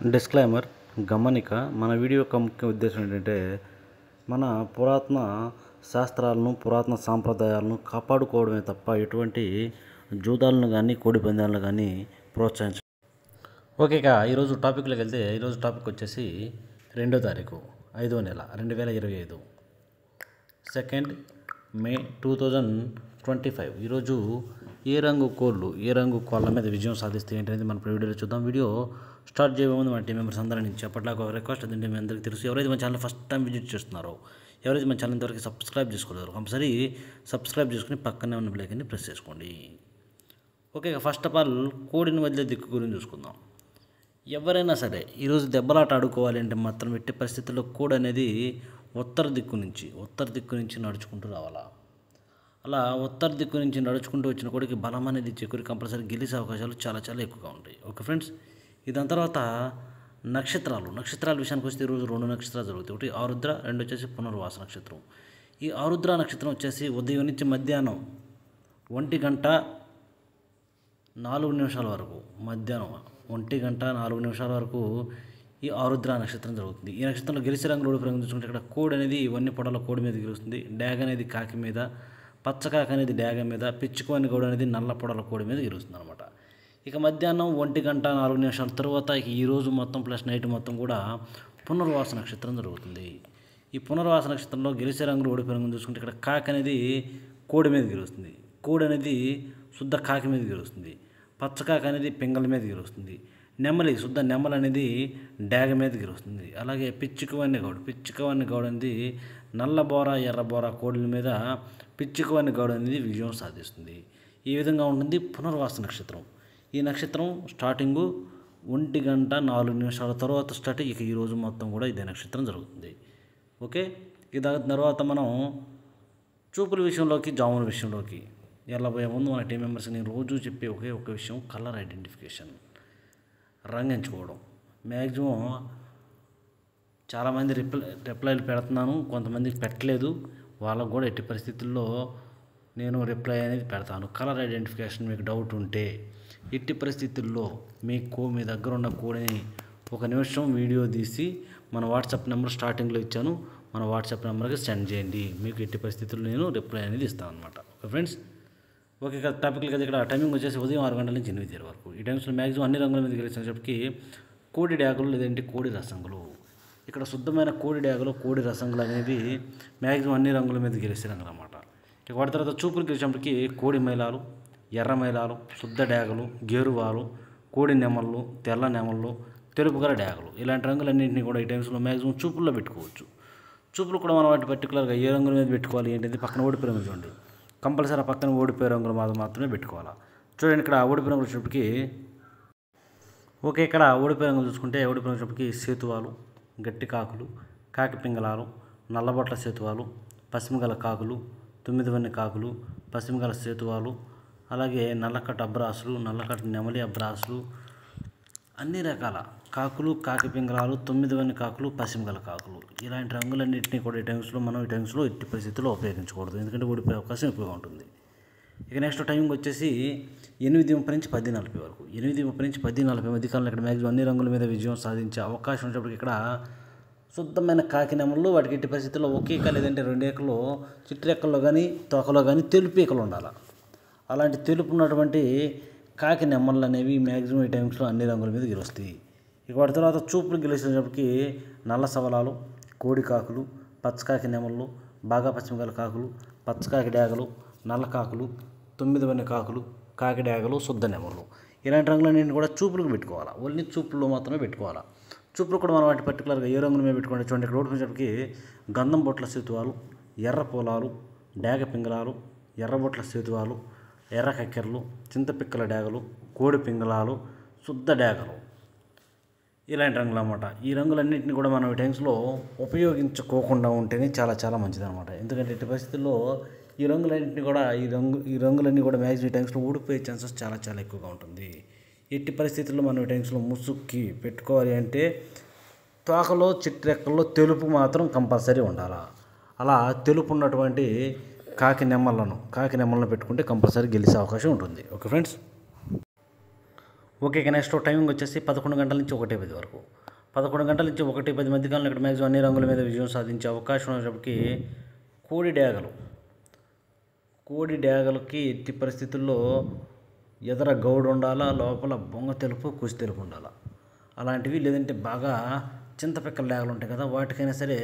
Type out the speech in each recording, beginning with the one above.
Disclaimer గమనిక మన video యొక్క ముఖ్య ఉద్దేశం ఏంటంటే మన పురాతన శాస్త్రాలను పురాతన సాంప్రదాయాలను కాపాడుకోవడమే తప్ప ఎటువంటి జూదాలను కానీ కోడి పందాలను కానీ ప్రోత్సహించ ఓకే ఇక ఈరోజు టాపిక్లోకి వెళ్తే ఈరోజు టాపిక్ వచ్చేసి 2వ తారీఖు 5వ నెల 2025 2nd మే 2025 ఈరోజు ఏ రంగు కోళ్ళ మీద విజయం సాధిస్తే ఏంటనేది మన వీడియోలో చూద్దాం. వీడియో స్టార్ట్ చేయబోతుంది మన టీం మెంబర్స్ అందరి నుంచి ఎప్పటిలాగా ఒక రిక్వెస్ట్ అదంటే మీ అందరికీ తెలుసు. ఎవరైతే మన ఛానల్ ఫస్ట్ టైం విజిట్ చేస్తున్నారో ఎవరైతే మన ఛానల్ ఇంతవరకు సబ్స్క్రైబ్ చేసుకోలేరు కంపల్సరీ సబ్స్క్రైబ్ చేసుకుని పక్కనే ఉన్న బెల్ ఐకాన్ని ప్రెస్ చేసుకోండి. ఓకే ఫస్ట్ ఆఫ్ ఆల్ కోడిని వదిలే దిక్కు గురించి చూసుకుందాం. ఎవరైనా సరే ఈరోజు దెబ్బలాట ఆడుకోవాలి అంటే మాత్రం ఎట్టి పరిస్థితుల్లో కోడి అనేది ఉత్తర దిక్కు నుంచి నడుచుకుంటూ రావాలా. అలా ఉత్తర దిక్కు నుంచి నడుచుకుంటూ వచ్చిన కోడికి బలం అనేది చేకూరి కంపల్సరీ గెలిచే అవకాశాలు చాలా ఎక్కువగా ఉంటాయి. ఓకే ఫ్రెండ్స్, దాని తర్వాత నక్షత్రాల విషయానికి వస్తే ఈరోజు 2 నక్షత్రాలు జరుగుతాయి. ఒకటి ఆరుద్ర, 2 వచ్చేసి పునర్వాస నక్షత్రం. ఈ ఆరుద్ర నక్షత్రం వచ్చేసి ఉదయం నుంచి మధ్యాహ్నం 1:04 వరకు మధ్యాహ్నం 1:04 వరకు ఈ ఆరుద్ర నక్షత్రం జరుగుతుంది. ఈ నక్షత్రంలో గెలిచే రంగులు ఓడి రంగు చూసుకుంటే ఇక్కడ కోడి అనేది ఇవన్నీ పొడల కోడి మీద గెలుస్తుంది, డ్యాగ్ అనేది కాకి మీద, పచ్చకాకి అనేది డ్యాగ మీద, పిచ్చుకోని గౌడ అనేది నల్ల పొడల కోడి మీద గెలుస్తుంది అనమాట. ఇక మధ్యాహ్నం 1:04 తర్వాత ఈరోజు మొత్తం ప్లస్ నైట్ మొత్తం కూడా పునర్వాస నక్షత్రం జరుగుతుంది. ఈ పునర్వాస నక్షత్రంలో గెలిచే రంగులు ఓడిపోయిన రంగులు చూసుకుంటే ఇక్కడ కాకి అనేది కోడి మీద గెలుస్తుంది, కోడి అనేది శుద్ధ కాకి మీద గెలుస్తుంది, పచ్చకాకి అనేది పింగళ మీద గెలుస్తుంది, శుద్ధ నెమలి అనేది డ్యాగ మీద గెలుస్తుంది. అలాగే పిచ్చుకవన్ని గౌడ అనేది నల్ల బోర ఎర్ర బోర కోడిల మీద పిచ్చుకవన్ని గౌడ అనేది విజయం సాధిస్తుంది. ఈ విధంగా ఉంటుంది పునర్వాస నక్షత్రం. ఈ నక్షత్రం స్టార్టింగు 1:04 తర్వాత స్టార్ట్. ఇక ఈరోజు మొత్తం కూడా ఇదే నక్షత్రం జరుగుతుంది. ఓకే, దాని తర్వాత మనం చూపుల విషయంలోకి జాముల విషయంలోకి వెళ్ళబోయే ముందు మన టీం మెంబర్స్ నేను రోజు చెప్పే ఒక విషయం కలర్ ఐడెంటిఫికేషన్, రంగు ఎంచుకోవడం. మ్యాక్సిమం చాలామంది రిప్లైలు పెడుతున్నాను, కొంతమందికి పెట్టలేదు. వాళ్ళకు కూడా ఎట్టి పరిస్థితుల్లో నేను రిప్లై అనేది పెడతాను. కలర్ ఐడెంటిఫికేషన్ మీకు డౌట్ ఉంటే ఎట్టి పరిస్థితుల్లో మీ దగ్గర ఉన్న కోడిని 1 నిమిషం వీడియో తీసి మన వాట్సాప్ నెంబర్ స్టార్టింగ్లో ఇచ్చాను, మన వాట్సాప్ నెంబర్కి సెండ్ చేయండి. మీకు ఎట్టి పరిస్థితుల్లో నేను రిప్లై అనేది ఇస్తాను అనమాట. ఓకే ఫ్రెండ్స్, ఓకే టాపిక్లు కదా. ఇక్కడ టైమింగ్ వచ్చేసి ఉదయం 6 గంటల నుంచి 8 వరకు. ఈ టైమ్స్లో మ్యాక్సిమం అన్ని రంగుల మీద గెలిచినప్పటికీ కోడి డ్యాగులు లేదంటే కోడి రసంగులు. ఇక్కడ శుద్ధమైన కోడి డ్యాగులు కోడి రసంగులు అనేవి మ్యాక్సిమం అన్ని రంగుల మీద గెలిచే రంగులు అన్నమాట. ఇక వాటి తర్వాత చూపులు గెలిచినప్పటికీ కోడి మైలాలు, ఎర్ర మైలాలు, శుద్ధ డ్యాగులు, గేరువాలు, కోడి నెమళ్ళు, తెల్ల నెమళ్ళు, తెలుపు గల డ్యాగులు, ఇలాంటి రంగులన్నింటినీ కూడా ఈ టైమ్స్లో మ్యాక్సిమం చూపుల్లో పెట్టుకోవచ్చు. చూపులు కూడా మనం వాటి పర్టికులర్గా ఏ రంగుల మీద పెట్టుకోవాలి ఏంటంటే పక్కన ఓడిపోయిన రంగులు చూడండి, కంపల్సరీ పక్కన ఓడిపోయే రంగులు మాత్రమే పెట్టుకోవాలా. చూడండి ఇక్కడ ఓడిపోయిన రంగులు వచ్చేటప్పటికి ఓకే, ఇక్కడ ఓడిపోయే రంగులు చూసుకుంటే ఓడిపోయిన వచ్చేటప్పటికి సేతువాలు, గట్టి కాకులు, కాకి పింగళాలు, నల్లబొట్ల సేతువాలు, పసిమిగల కాకులు, 9 వన్నె కాకులు, పసిమిగల సేతువాలు, అలాగే నల్లకట్ట అబ్రాసులు, నల్లకట్ట నెమలి అబ్రాసులు, అన్ని రకాల కాకులు, కాకి పింగళాలు, 9 వన్నె కాకులు, పసిమిగల కాకులు, ఇలాంటి రంగులన్నింటినీ కూడా ఈ టైమ్స్లో ఎట్టి పరిస్థితుల్లో ఉపయోగించకూడదు, ఎందుకంటే ఓడిపోయే అవకాశం ఎక్కువగా ఉంటుంది. ఇక నెక్స్ట్ టైమింగ్ వచ్చేసి 8:30 నుంచి 10:40 వరకు. 8:30 నుంచి 10:40 మధ్యకాలంలో ఇక్కడ మ్యాక్సిమం అన్ని రంగుల మీద విజయం సాధించే అవకాశం ఉన్నప్పటికీ ఇక్కడ శుద్ధమైన కాకి నెమళ్ళు వాటికి ఎట్టి పరిస్థితుల్లో ఒకే ఏక లేదంటే 2 ఏకలు చిట్రెక్కల్లో కానీ తోకలో కానీ తెలుపు ఏకలు ఉండాలి. అలాంటి తెలుపు ఉన్నటువంటి కాకి నెమళ్ళు అనేవి మ్యాక్సిమం ఈ టైమ్స్లో అన్ని రంగుల మీద గెలుస్తాయి. ఇక వాటి తర్వాత చూపులు గెలిచినప్పటికీ నల్ల సవలాలు, కోడి కాకులు, పచ్చకాకి నెమళ్ళు, బాగా పచ్చిమిగల కాకులు, పచ్చకాకి డ్యాగలు, నల్ల కాకులు, 9 వన్నె కాకులు, కాకి డ్యాగలు, శుద్ధ నెమళ్ళు, ఇలాంటి రంగులన్నింటినీ కూడా చూపులకు పెట్టుకోవాలా. ఓన్లీ చూపుల్లో మాత్రమే పెట్టుకోవాలా. చూపులు కూడా మనం వాటి పర్టికులర్గా ఏ రంగుల మీద పెట్టుకోండి. చూడండి ఇక్కడ ఓడిపోయినప్పటికీ గంధం బొట్ల సేతువాలు, ఎర్ర పొలాలు, డ్యాగ పింగళాలు, ఎర్ర బొట్ల సేతువాలు, ఎర్ర కక్కెరలు, చింతపిక్కల డ్యాగలు, కోడి పింగళాలు, శుద్ధ డ్యాగలు, ఇలాంటి రంగులు అన్నమాట. ఈ రంగులన్నింటినీ కూడా మనం ఈ టైమ్స్లో ఉపయోగించుకోకుండా ఉంటేనే చాలా మంచిది అనమాట. ఎందుకంటే ఇట్టి పరిస్థితుల్లో ఈ రంగులన్నింటినీ కూడా ఈ రంగులన్నీ కూడా మ్యాక్సిమం ఈ టైమ్స్లో ఊడిపోయే ఛాన్సెస్ చాలా ఎక్కువగా ఉంటుంది. ఎట్టి పరిస్థితుల్లో మనం ఈ టైమ్స్లో ముసుక్కి పెట్టుకోవాలి అంటే తోకలో చిట్రెక్కల్లో తెలుపు మాత్రం కంపల్సరీ ఉండాలి. అలా తెలుపు ఉన్నటువంటి కాకి నెమళ్ళను పెట్టుకుంటే కంపల్సరీ గెలిచే అవకాశం ఉంటుంది. ఓకే ఫ్రెండ్స్, ఓకే, ఇక నెక్స్ట్ టైమింగ్ వచ్చేసి 11 గంటల నుంచి 1:10 వరకు. 11 గంటల నుంచి 1:10 మధ్య కాలంలో ఇక్కడ మ్యాక్సిమం అన్ని రంగుల మీద విజయం సాధించే అవకాశం ఉన్నప్పటికీ కోడి డేగలు కోడి డేగలకి ఎట్టి పరిస్థితుల్లో ఎదర గౌడు ఉండాలా, లోపల బొంగ తెలుపు కుసి తెలుపు ఉండాలా. అలాంటివి లేదంటే బాగా చింతపిక్కల డేగలు ఉంటాయి కదా, వాటికైనా సరే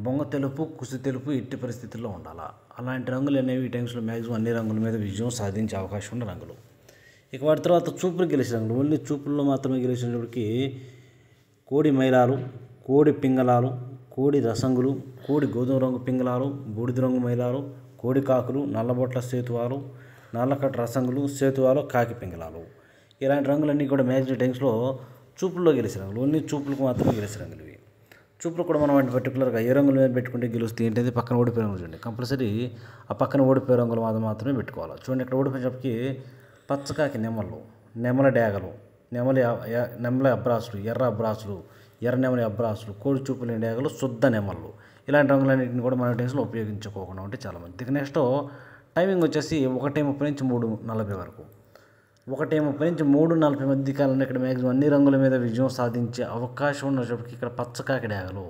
బొంగ తెలుపు కుసి తెలుపు ఎట్టి పరిస్థితుల్లో ఉండాలా. అలాంటి రంగులు అనేవి ఈ టైమ్స్లో మ్యాక్సిమం అన్ని రంగుల మీద విజయం సాధించే అవకాశం ఉన్న రంగులు. ఇక వాటి తర్వాత చూపులు గెలిచిన రంగులు, ఓన్లీ చూపుల్లో మాత్రమే గెలిచినప్పటికీ కోడి మైలాలు, కోడి పింగళాలు, కోడి రసంగులు, కోడి గోధుమ రంగు పింగళాలు, బూడిద రంగు మైలాలు, కోడి కాకులు, నల్లబొట్ల సేతువాలు, నల్లకట్ట రసంగులు, సేతువాలు, కాకి పింగళాలు. ఇలాంటి రంగులన్నీ కూడా మ్యాక్సిమం టైమ్స్లో చూపుల్లో గెలిచిన రంగులు, ఓన్లీ చూపులకు మాత్రమే గెలిచిన రంగులు ఇవి. చూపులు కూడా మనం వాటిని పర్టికులర్గా ఏ రంగుల మీద పెట్టుకుంటే గెలుస్తుంది ఏంటంటే పక్కన ఓడిపోయే రంగులు చూడండి, కంపల్సరీ ఆ పక్కన ఓడిపోయే రంగులు మాత్రమే పెట్టుకోవాలి. చూడండి, ఇక్కడ ఓడిపోయేటప్పటికి పచ్చకాకి నెమళ్ళు, నెమల డేగలు, నెమల అబ్రాసులు, ఎర్ర అబ్రాసులు, ఎర్ర నెమలి అబ్రాసులు, కోడి చూపుల డేగలు, శుద్ధ నెమళ్ళు. ఇలాంటి రంగులన్నింటిని కూడా మన టైమ్స్లో ఉపయోగించుకోకుండా ఉంటే చాలా మంది. ఇక నెక్స్ట్ టైమింగ్ వచ్చేసి 1:30 నుంచి 3:40 వరకు. 1:30 నుంచి 3:40 మధ్య కాలంలో ఇక్కడ మ్యాక్సిమం అన్ని రంగుల మీద విజయం సాధించే అవకాశం ఉన్నప్పటికీ ఇక్కడ పచ్చకాకి డేగలు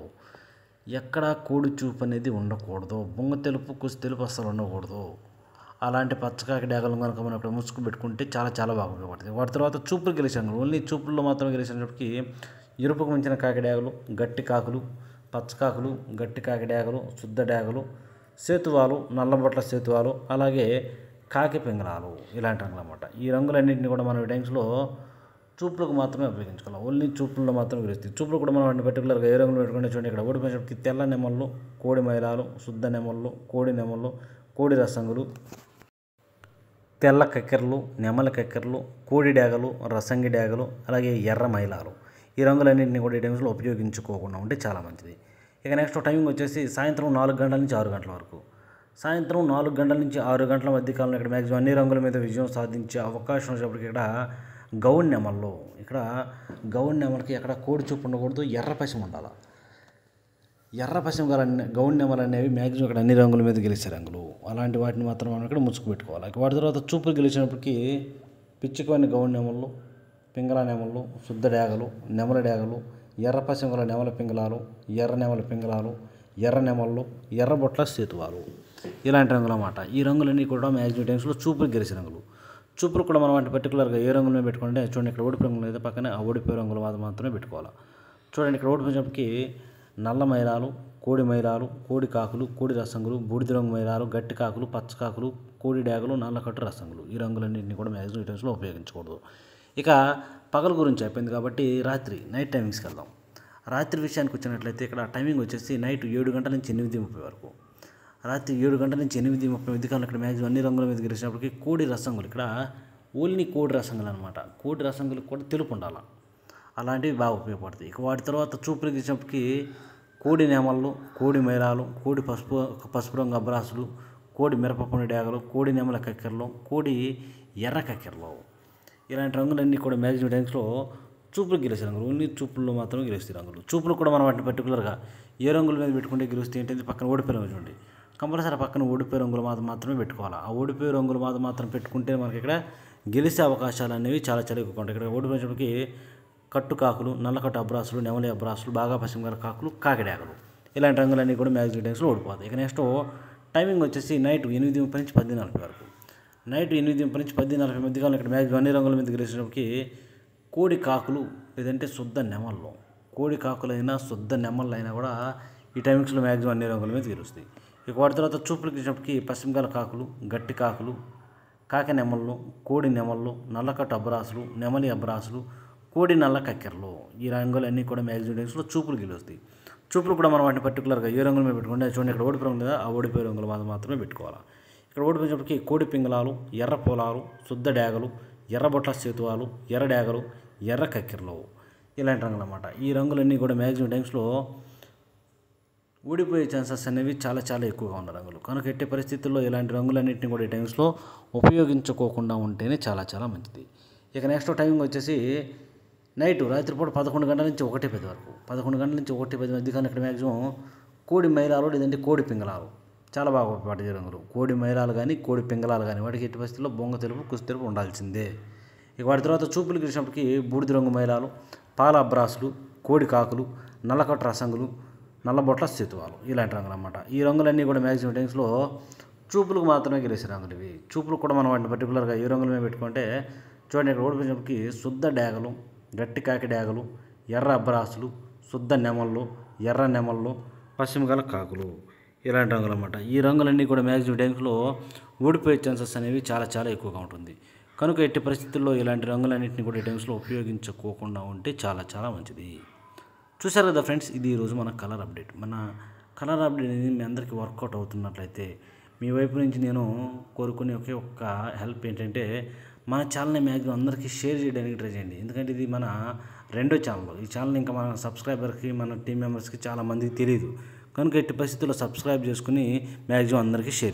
ఎక్కడా కోడి చూపు అనేది ఉండకూడదు, బొంగ తెలుపు కుసి తెలుపు అస్సలు ఉండకూడదు. అలాంటి పచ్చకాకి డేగలు కనుక మనం ఇక్కడ ముసుగు పెట్టుకుంటే చాలా బాగా ఉపయోగపడుతుంది. వాటి తర్వాత చూపులు గెలిచాను, ఓన్లీ చూపుల్లో మాత్రమే గెలిచినప్పటికీ ఎరుపుకు మించిన కాకి డేగలు, గట్టి కాకులు, పచ్చకాకులు, గట్టి కాకి డేగలు, శుద్ధ డేగలు, సేతువాలు, నల్లబొట్ల సేతువాలు, అలాగే కాకి పింగళాలు. ఇలాంటి రంగులు అన్నమాట. ఈ రంగులన్నింటినీ కూడా మనం ఈ టైమ్స్లో చూపులకు మాత్రమే ఉపయోగించుకోవాలి, ఓన్లీ చూపుల్లో మాత్రమే గెలుస్తుంది. చూపులు కూడా మనం వాటిని పర్టికులర్గా ఏ రంగులు పెట్టుకుంటే చూడండి, ఇక్కడ ఓడిపోయినప్పటికీ తెల్ల నెమళ్ళు, కోడి మైలాలు, శుద్ధ నెమళ్ళు, కోడి నెమళ్ళు, కోడి రసంగులు, తెల్ల కక్కెరలు, నెమల కక్కెరలు, కోడి డేగలు, రసంగి డేగలు, అలాగే ఎర్ర మైలాలు. ఈ రంగులన్నింటినీ కూడా ఈ టైమ్స్లో ఉపయోగించుకోకుండా ఉంటే చాలా మంచిది. ఇక నెక్స్ట్ టైమింగ్ వచ్చేసి సాయంత్రం 4 గంటల నుంచి 6 గంటల వరకు. సాయంత్రం 4 గంటల నుంచి 6 గంటల మధ్య కాలంలో ఇక్కడ మ్యాక్సిమం అన్ని రంగుల మీద విజయం సాధించే అవకాశం వచ్చేప్పటికి ఇక్కడ గౌన్ నెమళ్ళు, ఇక్కడ గౌన్ నెమలకి ఎక్కడ కోడి చూపు ఉండకూడదు, ఎర్ర పశ్చిమ ఉండాలి. ఎర్ర పశ్చిమ గల గౌన్ నెమలు అనేవి మ్యాక్సిమం ఇక్కడ అన్ని రంగుల మీద గెలిచే రంగులు. అలాంటి వాటిని మాత్రం మనం ఇక్కడ ముసుగు పెట్టుకోవాలి. వాటి తర్వాత చూపులు గెలిచినప్పటికీ పిచ్చుకొని గౌన్ నెమళ్ళు, పింగళ నెమళ్ళు, శుద్ధ డేగలు, నెమల డేగలు, ఎర్ర పశ్చిమ గల నెమల పింగళాలు, ఎర్ర నెమల పింగళాలు, ఎర్ర నెమళ్ళు, ఎర్ర బొట్ల సేతువాలు. ఇలాంటి రంగులు అన్నమాట. ఈ రంగులన్నీ కూడా మ్యాక్సిమం టైమ్స్లో చూపులు గెలిచిన రంగులు. చూపులు కూడా మనం వాటి పర్టికులర్గా ఏ రంగుల మీద పెట్టుకుంటే చూడండి, ఇక్కడ ఓడిపోయే రంగులు అయితే పక్కనే ఆ ఓడిపోయే రంగులు మాత్రమే పెట్టుకోవాలి. చూడండి, ఇక్కడ ఓడిపోయినప్పటికీ నల్ల మైలాలు, కోడి మైలాలు, కోడి కాకులు, కోడి రసంగులు, బూడిద రంగు మైలాలు, గట్టి కాకులు, పచ్చకాకులు, కోడి డేగలు, నల్లకట్టు రసంగులు. ఈ రంగులన్నింటినీ కూడా మ్యాక్సిమం టైమ్స్లో ఉపయోగించకూడదు. ఇక పగల గురించి అయిపోయింది కాబట్టి నైట్ టైమింగ్స్కి వెళ్దాం. రాత్రి విషయానికి వచ్చినట్లయితే ఇక్కడ టైమింగ్ వచ్చేసి నైట్ 7 గంటల నుంచి 8:30 వరకు. రాత్రి 7 గంటల నుంచి 8:30 మధ్య కాలంలో ఇక్కడ మ్యాక్సిమం అన్ని రంగుల మీద గెలిచినప్పటికీ కోడి రసంగులు, ఇక్కడ ఓన్లీ కోడి రసంగులు అనమాట. కోడి రసంగులకు కూడా తెలుపు ఉండాలి, అలాంటివి బాగా ఉపయోగపడతాయి. ఇక వాటి తర్వాత చూపులు గెలిచినప్పటికీ కోడి నెమళ్ళు, కోడి మైలాలు, కోడి పసుపు రంగు అబ్రాసులు, కోడి మిరపపొని డేగలు, కోడి నెమల కక్కెరలు, కోడి ఎర్ర కక్కెరలు. ఇలాంటి రంగులన్నీ కూడా మ్యాక్సిమం టైమ్స్లో చూపులు గెలిచే రంగులు, ఓన్లీ చూపుల్లో మాత్రమే గెలుస్తాయి రంగులు. చూపులు కూడా మనం వాటిని పర్టికులర్గా ఏ రంగుల మీద పెట్టుకుంటే గెలుస్తాయి ఏంటంటే పక్కన ఓడిపోయే రంగులు చూడండి, కంపల్సరీ పక్కన ఓడిపోయే రంగులు మాత్రమే పెట్టుకోవాలి. ఆ ఓడిపోయే రంగులు మాత్రం పెట్టుకుంటే మనకి ఇక్కడ గెలిచే అవకాశాలు అనేవి చాలా ఎక్కువ ఉంటాయి. ఇక్కడ ఓడిపోయినప్పటికీ కట్టు కాకులు, నల్లకట్టు అబ్రాసులు, నెమలి అబ్రాసులు, బాగా పశ్చిమ గల కాకులు, కాకి డేగలు. ఇలాంటి రంగులన్నీ కూడా మ్యాక్సిమం టైమ్స్లో ఓడిపోతాయి. ఇక నెక్స్ట్ టైమింగ్ వచ్చేసి నైట్ 8:30 నుంచి 10:40 వరకు. నైట్ 8:30 నుంచి 10:40 మధ్య కాలంలో ఇక్కడ మ్యాక్సిమం అన్ని రంగుల మీద గెలిచినప్పటికీ కోడి కాకులు లేదంటే శుద్ధ నెమళ్ళు, కోడి కాకులైనా శుద్ధ నెమళ్ళు అయినా కూడా ఈ టైమింగ్స్లో మ్యాక్సిమం అన్ని రంగుల మీద గెలుస్తాయి. ఇక వాటి తర్వాత చూపులు గెలిచినప్పటికీ పశ్చిమ గల కాకులు, గట్టి కాకులు, కాకి నెమళ్ళు, కోడి నెమళ్ళు, నల్లకట్టు అబ్రాసులు, నెమలి అబ్రాసులు, కోడి నల్ల కక్కెరలు. ఈ రంగులన్నీ కూడా మ్యాక్సిమం టైమ్స్లో చూపులు గెలుస్తాయి. చూపులు కూడా మనం వాటిని పర్టికులర్గా ఏ రంగుల మీద పెట్టుకుంటే చూడండి, ఇక్కడ ఓడిపోయే రంగు లేదా ఆ ఓడిపోయే రంగులు మాత్రమే పెట్టుకోవాలి. ఇక్కడ ఓడిపోయినప్పటికీ కోడి పింగళాలు, ఎర్ర పొలాలు, శుద్ధ డేగలు, ఎర్ర బొట్ల సేతువాలు, ఎర్ర డేగలు, ఎర్ర కక్కెరలు. ఇలాంటి రంగులు అన్నమాట. ఈ రంగులన్నీ కూడా మ్యాక్సిమం టైమ్స్లో ఊడిపోయే ఛాన్సెస్ అనేవి చాలా ఎక్కువగా ఉన్న రంగులు. కనుక ఎట్టి పరిస్థితుల్లో ఇలాంటి రంగులన్నింటినీ కూడా ఈ టైమ్స్లో ఉపయోగించుకోకుండా ఉంటేనే చాలా మంచిది. ఇక నెక్స్ట్ టైమింగ్ వచ్చేసి రాత్రిపూట 11 గంటల నుంచి 1:10 వరకు. 11 గంటల నుంచి 1:10 మధ్య కాలం ఇక్కడ మ్యాక్సిమం కోడి మైలాలు లేదంటే కోడి పింగళాలు చాలా బాగా ఉపయోగపడే రంగులు. కోడి మైలాలు కానీ కోడి పింగళాలు కానీ వాటికి ఎట్టి పరిస్థితుల్లో బొంగ తెలుపు కుసి తెలుపు ఉండాల్సిందే. ఇక వాటి తర్వాత చూపులకు వచ్చినప్పటికీ బూడిద రంగు మైలాలు, పాల అబ్రాసులు, కోడి కాకులు, నల్లకట్ట రసంగులు, నల్లబొట్ల స్థితువాలు ఇలాంటి రంగులు అన్నమాట. ఈ రంగులన్నీ కూడా మ్యాక్సిమం టైమ్స్లో చూపులకు మాత్రమే గెలిచే రంగులు ఇవి. చూపులకు కూడా మనం వాటిని పర్టికులర్గా ఏ రంగుల మీద పెట్టుకుంటే చూడండి, ఇక్కడ ఓడిపోయినప్పటికీ శుద్ధ డేగలు, గట్టి కాకి డేగలు, ఎర్ర అబ్రాసులు, శుద్ధ నెమళ్ళు, ఎర్ర నెమళ్ళు, పశ్చిమ గల కాకులు ఇలాంటి రంగులు అన్నమాట. ఈ రంగులన్నీ కూడా మ్యాక్సిమం టైమ్స్లో ఓడిపోయే ఛాన్సెస్ అనేవి చాలా చాలా ఎక్కువగా ఉంటుంది. కనుక ఎట్టి పరిస్థితుల్లో ఇలాంటి రంగులన్నింటినీ కూడా ఈ టైమ్స్లో ఉపయోగించుకోకుండా ఉంటే చాలా చాలా మంచిది. చూశారు కదా ఫ్రెండ్స్, ఇది ఈరోజు మన కలర్ అప్డేట్. మన కలర్ అప్డేట్ అనేది మీ అందరికీ వర్కౌట్ అవుతున్నట్లయితే మీ వైపు నుంచి నేను కోరుకునే ఒకే ఒక్క హెల్ప్ ఏంటంటే మన ఛానల్ని మ్యాక్సిమం అందరికీ షేర్ చేయడానికి ట్రై చేయండి. ఎందుకంటే ఇది మన రెండో ఛానల్. ఈ ఛానల్ ఇంకా మన సబ్స్క్రైబర్కి, మన టీం మెంబర్స్కి చాలామందికి తెలియదు. కనుక ఎట్టి పరిస్థితుల్లో సబ్స్క్రైబ్ చేసుకుని మ్యాక్సిమం అందరికీ షేర్